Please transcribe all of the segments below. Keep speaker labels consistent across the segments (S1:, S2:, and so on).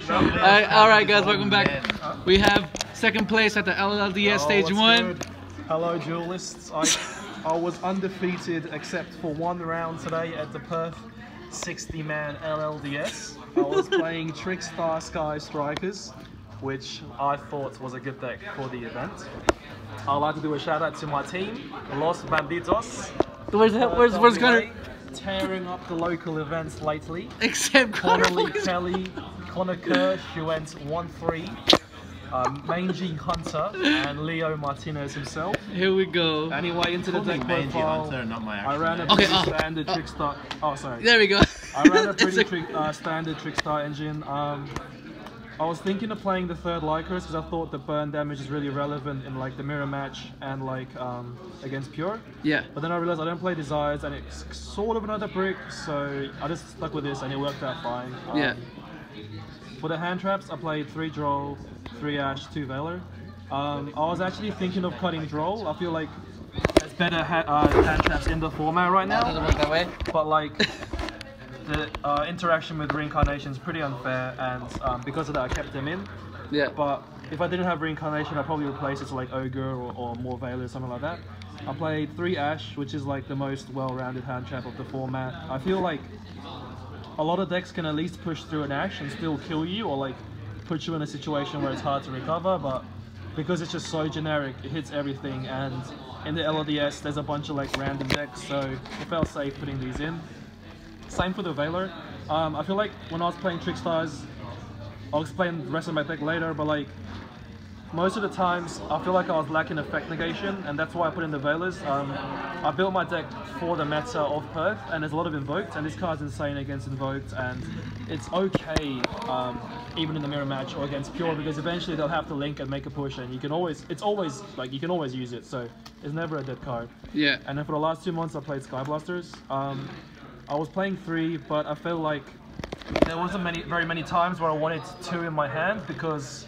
S1: Alright guys, welcome back. We have second place at the LLDS Stage 1.
S2: Good? Hello duelists. I was undefeated except for one round today at the Perth 60-man LLDS. I was playing Trickstar Sky Strikers, which I thought was a good deck for the event. I'd like to do a shout out to my team, Los Banditos.
S1: Where's Connor?
S2: Tearing up the local events lately.
S1: Except
S2: Connolly Kelly, Connor Kirsch, who went 1-3. Mangy Hunter and Leo Martinez himself.
S1: Here we go.
S2: Anyway, into the deck profile,
S3: Hunter, not my
S2: I ran a
S1: Okay,
S2: pretty standard Trickstar. Oh, sorry.
S1: There we go.
S2: I ran a pretty standard Trickstar engine. I was thinking of playing the third Lycos because I thought the burn damage is really relevant in like the mirror match and like against Pure.
S1: Yeah.
S2: But then I realized I don't play Desires and it's sort of another brick, so I just stuck with this and it worked out fine.
S1: Yeah.
S2: For the hand traps, I played 3 Droll, 3 Ash, 2 Valor. I was actually thinking of cutting Droll. I feel like there's better hand traps in the format right now.
S1: Doesn't work that way.
S2: But like the interaction with Reincarnation is pretty unfair, and because of that I kept them in.
S1: Yeah.
S2: But if I didn't have Reincarnation, I'd probably replace it to like Ogre or more Valor or something like that. I played 3 Ash, which is like the most well-rounded hand trap of the format. I feel like a lot of decks can at least push through an Ash and still kill you, or like put you in a situation where it's hard to recover, but because it's just so generic, it hits everything, and in the LLDS there's a bunch of like random decks, so it felt safe putting these in. Same for the Valor. I feel like when I was playing Trickstars, I'll explain the rest of my deck later, but like most of the times I feel like I was lacking effect negation, and that's why I put in the Valors. I built my deck for the meta of Perth, and there's a lot of Invoked, and this card's insane against Invoked, and it's okay even in the mirror match or against Pure, because eventually they'll have to link and make a push, and you can always, you can always use it, so it's never a dead card.
S1: Yeah.
S2: And then for the last 2 months I played Sky Blasters. I was playing 3, but I felt like there wasn't very many times where I wanted 2 in my hand, because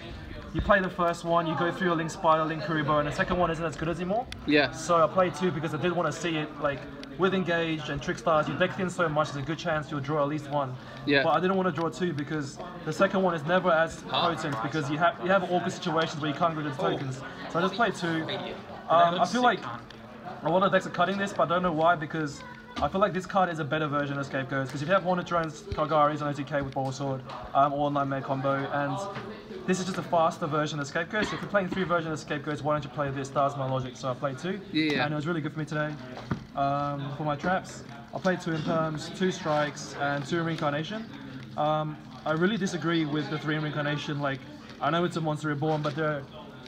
S2: you play the first one, you go through your Link Spider, Link Kuriboh, and the second one isn't as good anymore.
S1: Yeah.
S2: So I played 2 because I did want to see it, like with Engage and Trickstars, you deck thin so much, there's a good chance you'll draw at least 1.
S1: Yeah.
S2: But I didn't want to draw 2 because the second one is never as potent, because you have awkward situations where you can't get the tokens. So I just played 2. I feel like a lot of decks are cutting this, but I don't know why, because I feel like this card is a better version of Scapegoats, because if you have Hornet Drones, Kagaris, and OTK with Ball Sword, or Nightmare combo, and this is just a faster version of Scapegoats. So if you're playing 3 versions of Scapegoats, why don't you play this? That's my logic. So I played 2,
S1: Yeah.
S2: and it was really good for me today. For my traps, I played 2 Imperms, 2 Strikes, and 2 Reincarnation. I really disagree with the 3 Reincarnation. Like, I know it's a Monster Reborn, but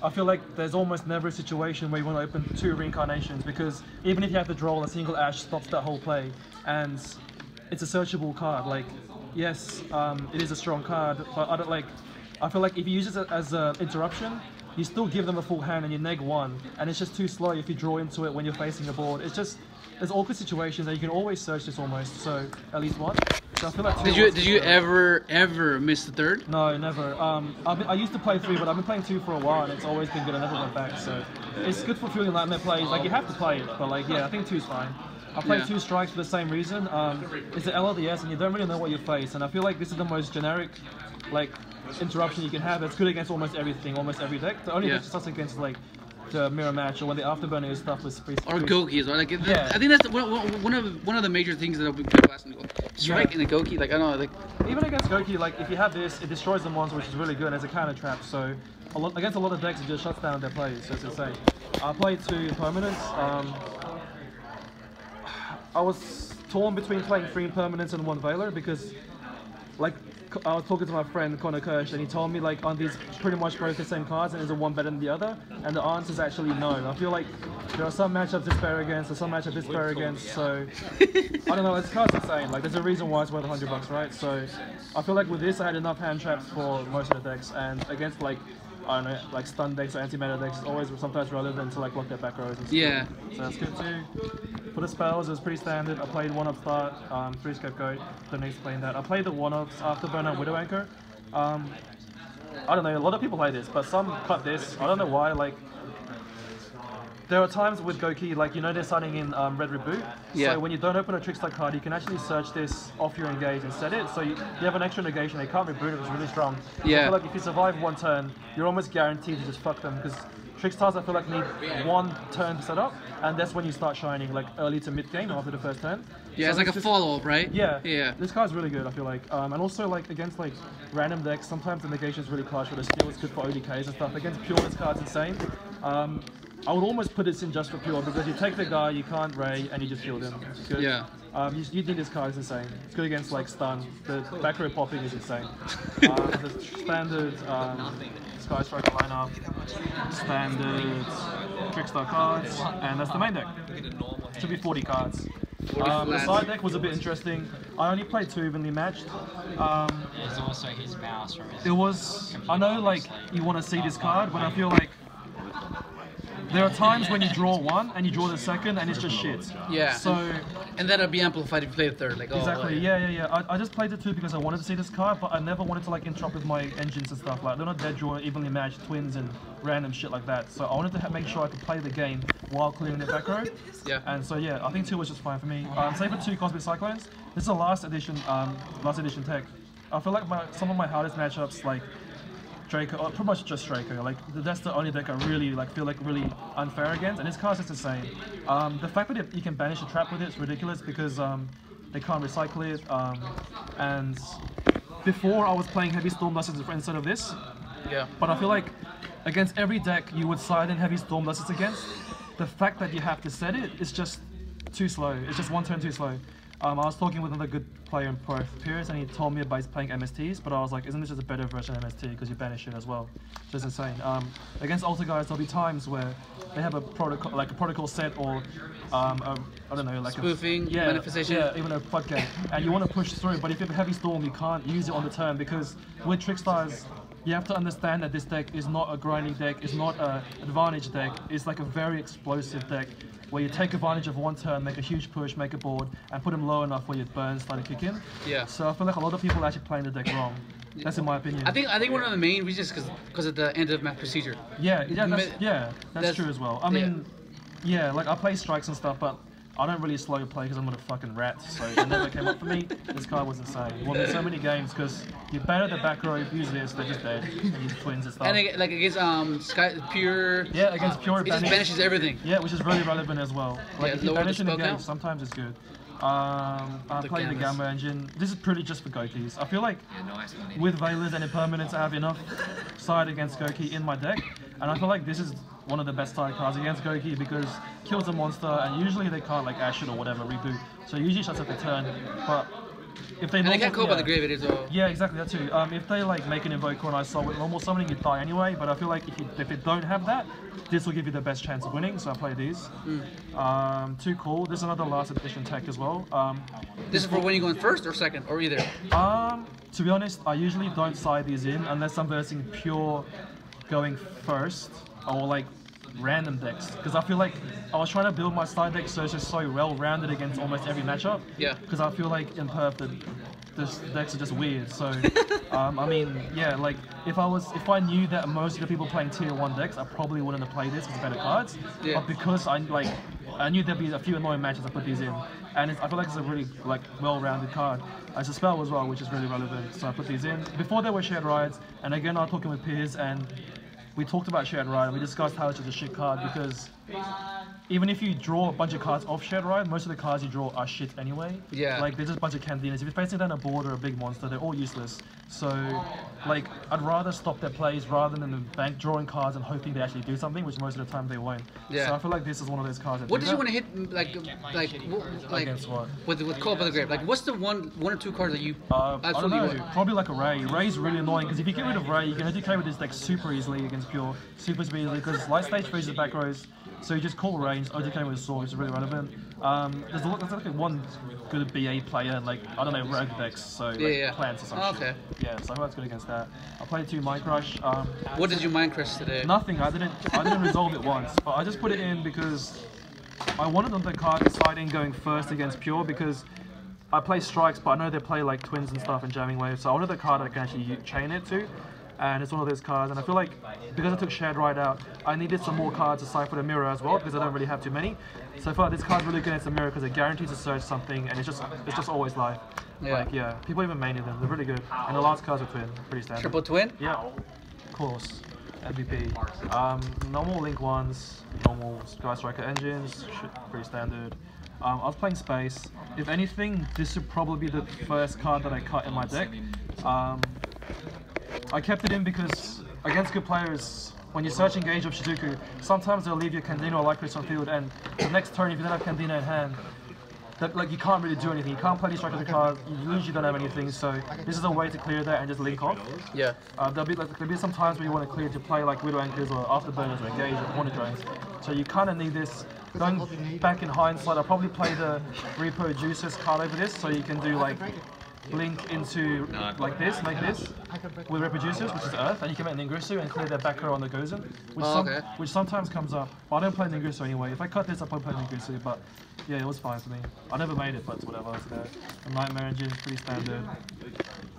S2: I feel like there's almost never a situation where you want to open 2 Reincarnations, because even if you have to draw, a single Ash stops that whole play, and it's a searchable card. Like, yes, it is a strong card, but I feel like if you use it as an interruption, you still give them a full hand and you neg 1, and it's just too slow if you draw into it when you're facing a board. It's just, there's awkward situations that you can always search this almost, so at least 1. So I feel like
S1: Did you ever miss the third?
S2: No, never. I used to play 3, but I've been playing 2 for a while, and it's always been good. I never went back, so it's good for feeling nightmare plays. Like, you have to play it, but like, yeah, I think 2's fine. I played 2 Strikes for the same reason. It's the LLDS, and you don't really know what you face, and I feel like this is the most generic, like, interruption you can have. It's good against almost everything, almost every deck. The only deck sucks against like the mirror match or when the afterburner is stuff with space.
S1: Or Goki, right? Like,
S2: yeah.
S1: I think that's one of the major things that I'll be blasting. Strike in a Goki, like I don't know, like
S2: even against Goki, like if you have this, it destroys the monster, which is really good as a counter trap. So against a lot of decks, it just shuts down their plays. So it's insane. I played 2 Impermanents. I was torn between playing 3 Impermanents and 1 Valor, because like I was talking to my friend Connor Kirsch, and he told me like on these pretty much both the same cards, and is one better than the other? And the answer is actually no. I feel like there are some matchups this pair against, or some matchups this pair against. So I don't know. This card's insane. Like there's a reason why it's worth $100, right? So I feel like with this, I had enough hand traps for most of the decks, and against like I don't know, like stun decks or anti-meta decks, it's always sometimes relevant to like block their back rows and stuff.
S1: yeah.
S2: So that's good too. For the spells, it was pretty standard. I played 1 Upstart, 3 Scapegoat, don't explain that. I played the 1-ups, Afterburner, Widow Anchor. I don't know, a lot of people play this, but some cut this. I don't know why, like, there are times with Goki, like, you know, they're signing in Red Reboot.
S1: Yeah.
S2: So when you don't open a Trickstar card, you can actually search this off your engage and set it. So you have an extra negation. They can't reboot it, which is really strong. So
S1: Yeah.
S2: I feel like if you survive one turn, you're almost guaranteed to just fuck them, because Trickstars, I feel like, need one turn to set up, and that's when you start shining, like early to mid game after the first turn.
S1: Yeah,
S2: So
S1: it's like a
S2: just-
S1: follow-up, right?
S2: Yeah,
S1: Yeah.
S2: This card's really good, I feel like, and also like against like random decks, sometimes the negation is really clutch, but the steal is good for ODKs and stuff. Against Pure, this card's insane. I would almost put this in just for Pure, because you take the guy, you can't Ray, and you just shield him. It's good.
S1: Yeah.
S2: You think this card is insane. It's good against like stun. The back row popping is insane. The standard Sky Striker lineup, standard Trickstar cards, and that's the main deck. Should be 40 cards. The side deck was a bit interesting. I only played 2 evenly matched.
S3: There's also his mouse from his.
S2: It was. I know, like, you want to see this card, but I feel like there are times when you draw one and you draw the second and it's just shit.
S1: Yeah.
S2: So
S1: And that'll be amplified if you play the third. Like, oh,
S2: exactly. Yeah. I just played the 2 because I wanted to see this card, but I never wanted to like interrupt with my engines and stuff. Like, they're not dead draw, evenly matched, twins, and random shit like that. So I wanted to make sure I could play the game while clearing the back row.
S1: Yeah.
S2: And so yeah, I think 2 was just fine for me. Save for 2 Cosmic Cyclones. This is a last edition tech. I feel like some of my hardest matchups, like Draco, or pretty much just Draco. Like, that's the only deck I really feel like really unfair against, and this card's just insane. The fact that you can banish a trap with it is ridiculous, because they can't recycle it. And before I was playing Heavy Storm Blasters instead of this,
S1: Yeah.
S2: but I feel like against every deck you would side in Heavy Storm Blasters against, the fact that you have to set it is just too slow. It's just one turn too slow. I was talking with another good player in Pro Pierce, and he told me about he's playing MSTs, but I was like, isn't this just a better version of MST, because you banish it as well? Just insane. Against Alter guys, there'll be times where they have a protocol set, or I don't know, like
S1: Spoofing, manifestation.
S2: Yeah, even a FUD game, and you want to push through, but if you have a Heavy Storm, you can't use it on the turn, because with Trickstars, you have to understand that this deck is not a grinding deck, it's not an advantage deck, it's like a very explosive deck, where you take advantage of one turn, make a huge push, make a board, and put them low enough where your burns start to kick in.
S1: Yeah.
S2: So I feel like a lot of people are actually playing the deck wrong. That's in my opinion.
S1: I think one of the main reasons is because of the end of map procedure.
S2: That's true as well. I mean, yeah, like I play strikes and stuff, but I don't really slow play because I'm not a fucking rat, so it never came up for me. This card was insane. You won so many games because you ban at the back row, use this, they're just dead. You use twins and stuff.
S1: And like against Sky Pure.
S2: Yeah, against Pure,
S1: it just banishes everything.
S2: Yeah, which is really relevant as well. Like,
S1: Yeah,
S2: if you
S1: lower the
S2: banish in
S1: spell
S2: the game,
S1: count.
S2: sometimes it's good. I played the Gamma engine. This is pretty just for Gokis. I feel like with Veilers and Impermanence, I have enough side against Goki in my deck, and I feel like this is one of the best side cards against Goki, because kills a monster, and usually they can't like ash it or whatever, reboot. So it usually shuts up the turn. But if they
S1: And they can't
S2: normal-
S1: cope by the grave as well.
S2: Yeah, exactly, that too. If they like make an Invoker and I saw with normal summoning, you die anyway, but I feel like if they don't have that, this will give you the best chance of winning, so I play these. Too cool. This is another last edition tech as well.
S1: This is for when you're going first or second or either.
S2: To be honest, I usually don't side these in unless I'm versing pure going first, or like random decks, because I feel like I was trying to build my side deck so it's just so well rounded against almost every matchup.
S1: Yeah.
S2: Because I feel like in Perth the decks are just weird. So I mean, yeah, like if I knew that most of the people playing tier 1 decks, I probably wouldn't have played this with better cards.
S1: Yeah.
S2: But because I knew there'd be a few annoying matches, I put these in, and I feel like it's a really like well-rounded card. It's a spell as well, which is really relevant. So I put these in. Before there were shared rides, and again I was talking with peers, and we talked about shared ride, and we discussed how it's just a shit card, because even if you draw a bunch of cards off shared ride, most of the cards you draw are shit anyway.
S1: Yeah.
S2: Like, they're just a bunch of candinas. If you're facing down a board or a big monster, they're all useless. So, like, I'd rather stop their plays rather than the bank drawing cards and hoping they actually do something, which most of the time they won't.
S1: Yeah.
S2: So I feel like this is one of those cards that
S1: What
S2: do
S1: did you
S2: that.
S1: want to hit like
S2: Against what?
S1: with Call by the Grave? Like, what's the one or two cards that you
S2: I don't
S1: absolutely
S2: know,
S1: want?
S2: probably like a Ray. Ray's really annoying, because if you get rid of Ray, you can educate with this deck super easily against Pure. Super easily, because light stage freezes back rows, so you just call Ray and educate with a sword, which is really relevant. There's like one good BA player, like, I don't know, rogue decks, so like
S1: Yeah.
S2: plants or something.
S1: Oh, okay.
S2: Yeah, so I hope that's good against that. I played 2 Mind Crush.
S1: What did you mind crush today?
S2: Nothing, I didn't resolve it once, but I just put it in because I wanted on the card deciding going first against Pure, because I play strikes, but I know they play like twins and stuff and jamming waves, so I wanted the card I can actually chain it to. and it's one of those cards. And I feel like because I took Shared Ride out, I needed some more cards aside for the mirror as well because I don't really have too many. So I feel like this card's really good against the mirror because it guarantees to search something, and it's just always live.
S1: Yeah.
S2: Like yeah, people even maining them. They're really good. And the last cards are twin, pretty standard.
S1: Triple twin?
S2: Yeah, of course. MVP. Normal Link ones, normal Sky Striker engines, pretty standard. I was playing Space. If anything, this would probably be the first card that I cut in my deck. I kept it in because against good players, when you search Engage of Shizuku, sometimes they'll leave your Candino or Lycris on field, and the next turn, if you don't have Candino in hand, that, like, you can't really do anything. You can't play these Striker cards, you usually don't have anything, so this is a way to clear that and just link off.
S1: Yeah.
S2: There'll be some times where you want to clear to play like Widow Anchors or Afterburners or Engage or Hornet Drones, so you kind of need this. Going back in hindsight, I'll probably play the Repo Juices card over this, so you can do like Link into like this, make this with Reproducers, which is Earth, and you can make Ningirsu and clear their back row on the Gozen, which sometimes comes up. But I don't play Ningirsu anyway. If I cut this, I'll probably play Ningirsu, but yeah, it was fine for me. I never made it, but it's whatever. It's there. And Nightmare Engine, pretty standard.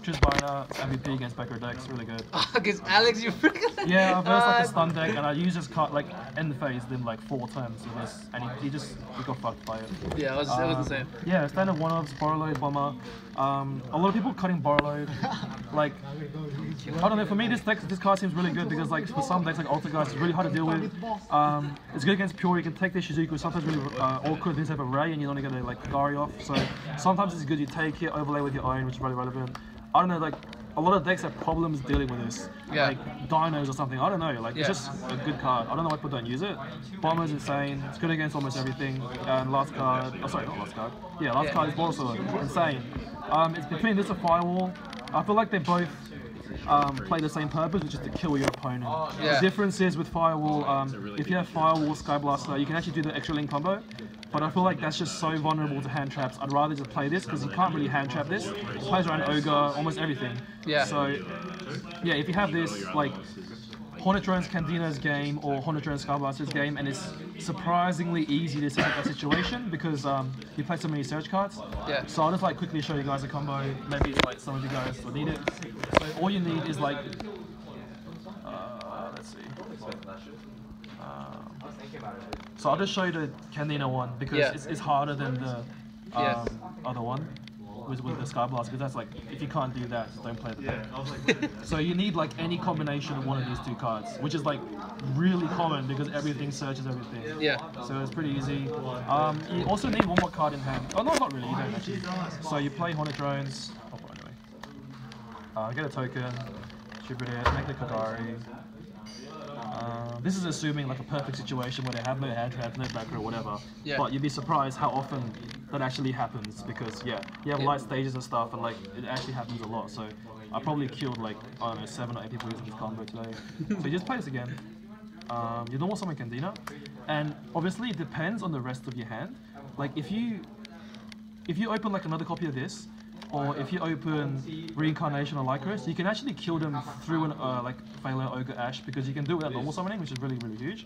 S2: Trisbina, MVP against Becker decks, really good.
S1: Against Alex, you freaking.
S2: Yeah, I versed like a stun deck, and I used this card like end phase in like 4 turns with this, and he got fucked by it.
S1: Yeah, it was insane.
S2: Yeah, standard one-offs, Borrowload, Bomber. A lot of people cutting Borrowload. Like, I don't know, for me this card seems really good because like for some decks like Altergeist, it's really hard to deal with. It's good against Pure, you can take this Shizuku, sometimes really awkward this type of Ray and you don't get to like Gary off. So sometimes it's good you take it, overlay with your own, which is really relevant. I don't know, like a lot of decks have problems dealing with this.
S1: Yeah.
S2: Like Dinos or something, I don't know, like it's just a good card. I don't know why people don't use it. Bomber's insane, it's good against almost everything. And last card, oh sorry, not last card. Yeah, last card is also insane. It's between this and Firewall. I feel like they both play the same purpose, which is to kill your opponent.
S1: Yeah.
S2: The difference is with Firewall, if you have Firewall, Skyblaster, you can actually do the extra link combo. But I feel like that's just so vulnerable to hand traps. I'd rather just play this because you can't really hand trap this. It plays around Ogre, almost everything.
S1: Yeah.
S2: So, yeah, if you have this, like, Hornet Drone's Candino's game or Hornet Drone's Skyblaster's game, and it's surprisingly easy to set up that situation because you play so many search cards.
S1: Yeah.
S2: So I'll just like quickly show you guys a combo. Maybe it's like some of you guys will need it. So all you need is like, let's see. So I'll just show you the Candino one because it's harder than the other one with the Skyblast, because that's like, if you can't do that, don't play the deck. So you need like any combination of one of these 2 cards, which is like really common because everything searches everything.
S1: Yeah.
S2: So it's pretty easy. You also need one more card in hand. Oh no, not really, you don't actually. So you play Hornet Drones. Get a token, distribute it, make the Kagari. This is assuming like a perfect situation where they have no hand trap, no back row, whatever.
S1: Yeah.
S2: But you'd be surprised how often that actually happens because you have light stages and stuff, and like it actually happens a lot. So I probably killed like, I don't know, 7 or 8 people using this combo today. So you just play this again. You normal summon Candina, and obviously it depends on the rest of your hand. Like if you open like another copy of this, or if you open Reincarnation or Lycris, you can actually kill them through an like Phaleo, Ogre, Ash, because you can do it without normal summoning, which is really, really huge.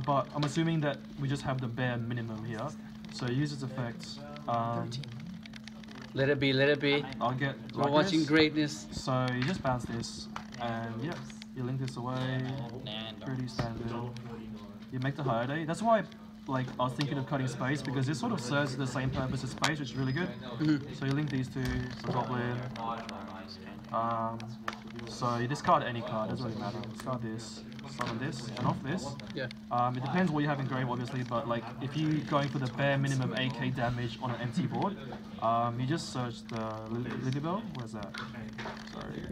S2: But I'm assuming that we just have the bare minimum here. So use its effects.
S1: Let it be, let it be.
S2: I'll get
S1: We're
S2: Lycris.
S1: watching greatness.
S2: So you just bounce this, and yeah, you link this away. Pretty standard. You make the Hyade. That's why like I was thinking of cutting Space, because this sort of serves the same purpose as Space, which is really good. So you link these 2, the Goblin. So you discard any card, doesn't really matter. Discard this, summon this, and off this.
S1: Yeah.
S2: It depends what you have in grave, obviously, but like if you're going for the bare minimum AK damage on an empty board, you just search the Lilybell. Where's that? Sorry.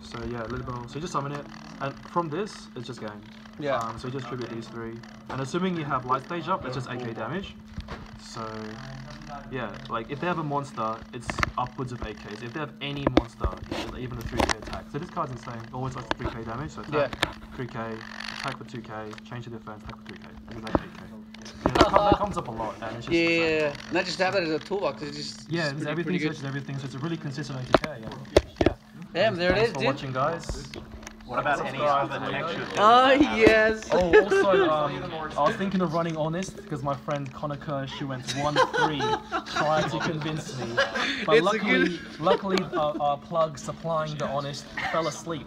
S2: So yeah, Lilybell. So you just summon it, and from this, it's just game.
S1: Yeah.
S2: So you just tribute these 3, and assuming you have light stage up, it's just AK damage. So yeah, like if they have a monster, it's upwards of 8Ks. If they have any monster, it's even a 3K attack. So this card's insane. Always like 3K damage. So attack 3K, attack for 2K, change the defense, attack for 3K. And it's like 8K. Yeah, that comes up a lot, and it's just insane.
S1: Not just have that as a toolbox. It's just
S2: it's everything
S1: pretty good.
S2: searches everything, so it's a really consistent 80K. Yeah.
S1: Damn, there it
S2: Thanks
S1: is,
S2: for
S1: dude.
S2: watching, guys.
S4: What about any other decks you're
S1: Oh yes.
S2: Oh, also, I was thinking of running Honest because my friend Connor Kersh, who went 1-3, tried to convince me. But
S1: It's a good-
S2: luckily, our plug supplying the Honest fell asleep.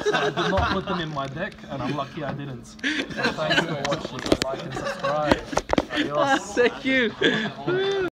S2: So I did not put them in my deck, and I'm lucky I didn't. So thanks for watching. Like and subscribe. Adios.
S1: Thank you.